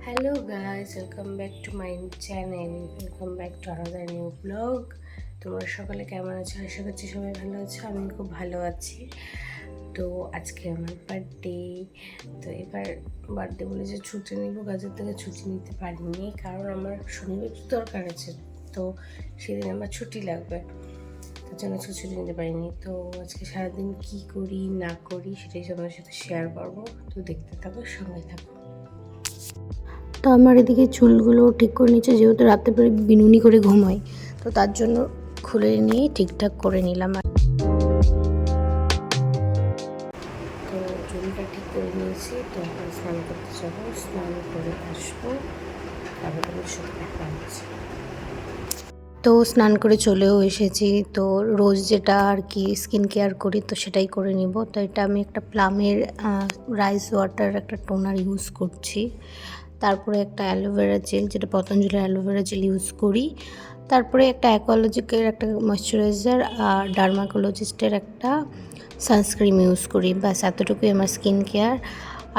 Hello guys, welcome back to my channel. Welcome back to another new vlog. তোমরা সকলে কেমন আছো? আশা করছি সবাই ভালো আছো। আমি খুব ভালো আছি। তো আজকে আমার বার্থডে। তো এবার বার্থডে বলে যে ছুটি নিব, কাজের থেকে ছুটি নিতে পারিনি, কারণ আমার শনিবার দরকার আছে। তো সেদিন আমার ছুটি লাগবে, তার জন্য ছুটি নিতে পারিনি। তো আজকে সারাদিন কী করি না করি সেটাই তোমাদের সাথে শেয়ার করবো। তো দেখতে থাকো, সঙ্গে থাকো। তো আমার এদিকে চুলগুলো ঠিক করে নিচ্ছে, যেহেতু রাতে পরে বিনুনি করে ঘুমাই, তো তার জন্য খুলে নিয়ে ঠিকঠাক করে নিলাম। তো চুলটা ঠিক করে নিয়েছি, তো এখন স্নান করতে যাবো, স্নান করে আসবো, তারপর তোমার সাথে দেখা হচ্ছে। তো স্নান করে চলেও এসেছি। তো রোজ যেটা আর কি স্কিন কেয়ার করি, তো সেটাই করে নিব। তো এটা আমি একটা প্লামের রাইস ওয়াটার একটা টোনার ইউজ করছি। তারপরে একটা অ্যালোভেরা জেল, যেটা পতঞ্জলি অ্যালোভেরা জেল ইউজ করি। তারপরে একটা অ্যাকোলজিকের একটা ময়শ্চারাইজার আর ডার্মাকোলজিস্টের একটা সানস্ক্রিন ইউজ করি। ব্যাস এতটুকুই আমার স্কিন কেয়ার।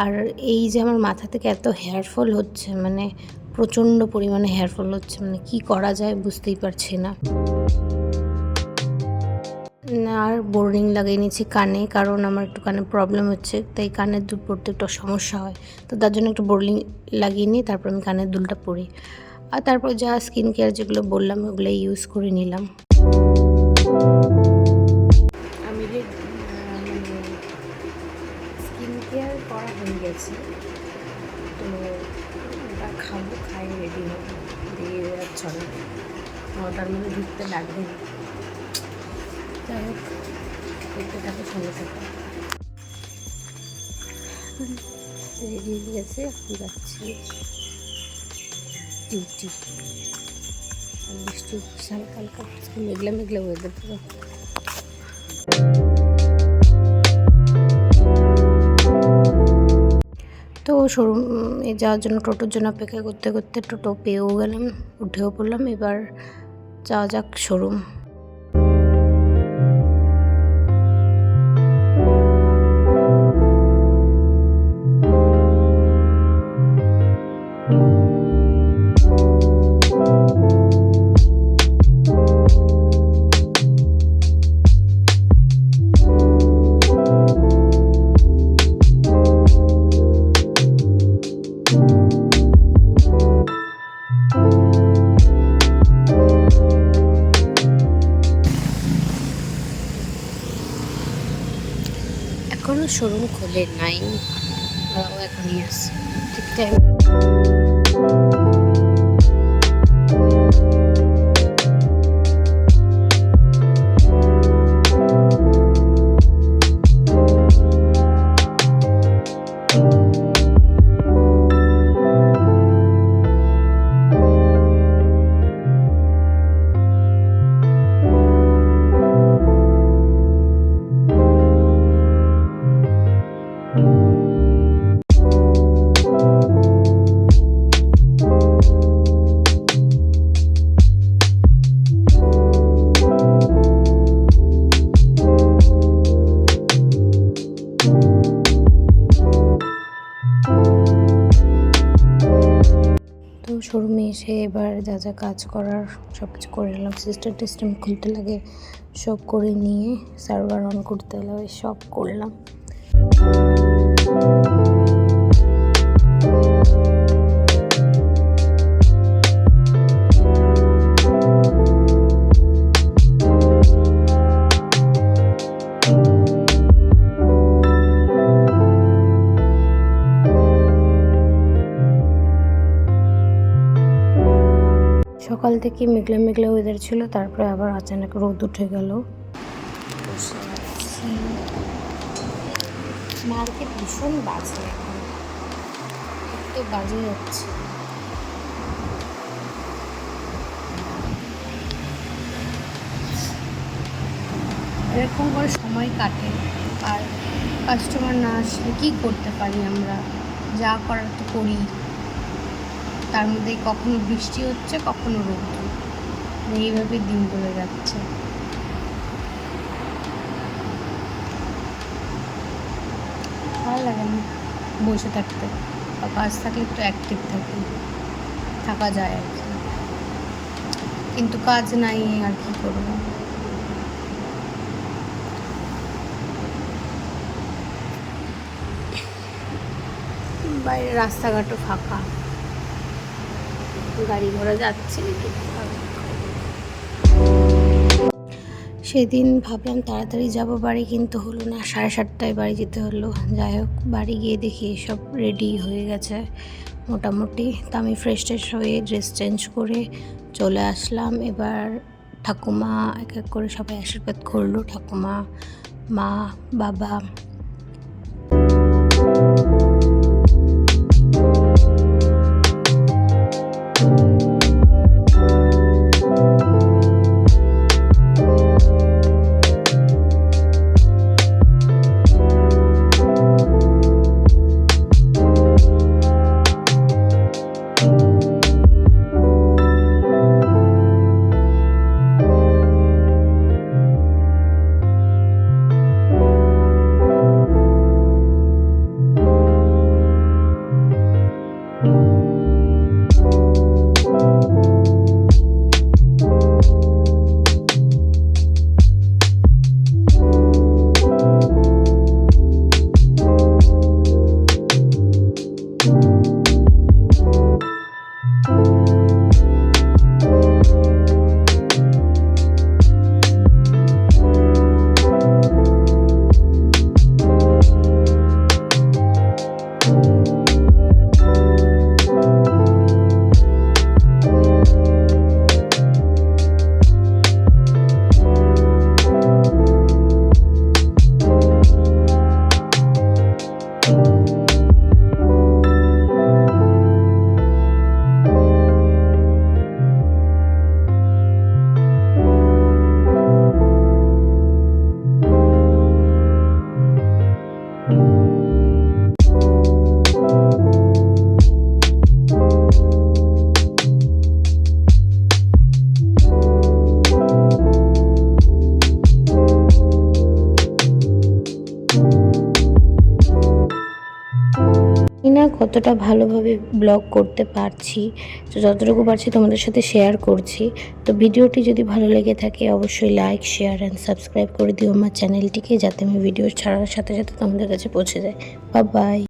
আর এই যে আমার মাথা থেকে এত হেয়ারফল হচ্ছে, মানে প্রচণ্ড পরিমাণে হেয়ারফল হচ্ছে, মানে কি করা যায় বুঝতেই পারছি না। আর বোর্ডিং লাগিয়ে নিয়েছি কানে, কারণ আমার একটু কানে প্রবলেম হচ্ছে, তাই কানের দুল পরতে একটু সমস্যা হয়। তো তার জন্য একটু বোর্ডিং লাগিয়ে নিই, তারপর আমি কানের দুলটা পরি। আর তারপর যা স্কিন কেয়ার যেগুলো বললাম ওগুলো ইউজ করে নিলাম। আমি স্কিন কেয়ার করা হয়ে গেছে, তো ওটা খাবো, খাই রেডি হবো, দিয়ে চলো। তার মধ্যে ঢুকতে লাগবে না। যাই হোক, দেখতে থাকো, সঙ্গে থাকো। রেডি হয়ে গেছে, এখন যাচ্ছি ডিউটি। বৃষ্টি হালকা হালকা, মেঘলা মেঘলা ওয়েদার পুরো। তো শোরুমে যাওয়ার জন্য টোটোর জন্য অপেক্ষা করতে করতে টোটো পেয়েও গেলাম, উঠেও পড়লাম। এবার যাওয়া যাক শোরুম। এখনও শোরুম খোলে নাই, ওরাও এখনই আসছে ঠিক টাইম। তো শোরুমে এসে এবার যা যা কাজ করার সব কিছু করে নিলাম। সিস্টেম খুলতে লাগে, সব করে নিয়ে সার্ভার অন করতে লাগে, সব করলাম। সকাল থেকে মেঘলা মেঘলা ওয়েদার ছিল, তারপরে আবার আচানক রোদ উঠে গেল। মার্কেট ভীষণ বাজে, এখন একটু বাজে যাচ্ছে। এরকম করে সময় কাটে, আর কাস্টমার না আসলে কী করতে পারি আমরা? যা করার তো করি, তার মধ্যে কখনো বৃষ্টি হচ্ছে, কখনো রোদ, এইভাবে দিনগুলো যাচ্ছে। ভালো লাগে না বসে থাকতে। বা কাজ থাকলে একটু অ্যাক্টিভ থাকা যায় আর কি, কিন্তু কাজ নাই আর কি করবো। বাইরে রাস্তাঘাটও ফাঁকা, গাড়ি ঘোড়া যাচ্ছে। সেদিন ভাবলাম তাড়াতাড়ি যাব বাড়ি, কিন্তু হলো না, 7:30টায় বাড়ি যেতে হলো। যাই হোক, বাড়ি গিয়ে দেখি সব রেডি হয়ে গেছে মোটামুটি। তো আমি ফ্রেশ ট্রেশ হয়ে ড্রেস চেঞ্জ করে চলে আসলাম। এবার ঠাকুমা এক এক করে সবাই আশীর্বাদ করলো, ঠাকুমা, মা, বাবা। না কতটা ভালোভাবে ব্লগ করতে পারছি, তো যতটুকু পারছি তোমাদের সাথে শেয়ার করছি। তো ভিডিওটি যদি ভালো লেগে থাকে অবশ্যই লাইক, শেয়ার অ্যান্ড সাবস্ক্রাইব করে দিও আমার চ্যানেলটিকে, যাতে আমি ভিডিও ছাড়ার সাথে সাথে তোমাদের কাছে পৌঁছে যায়। Bye bye.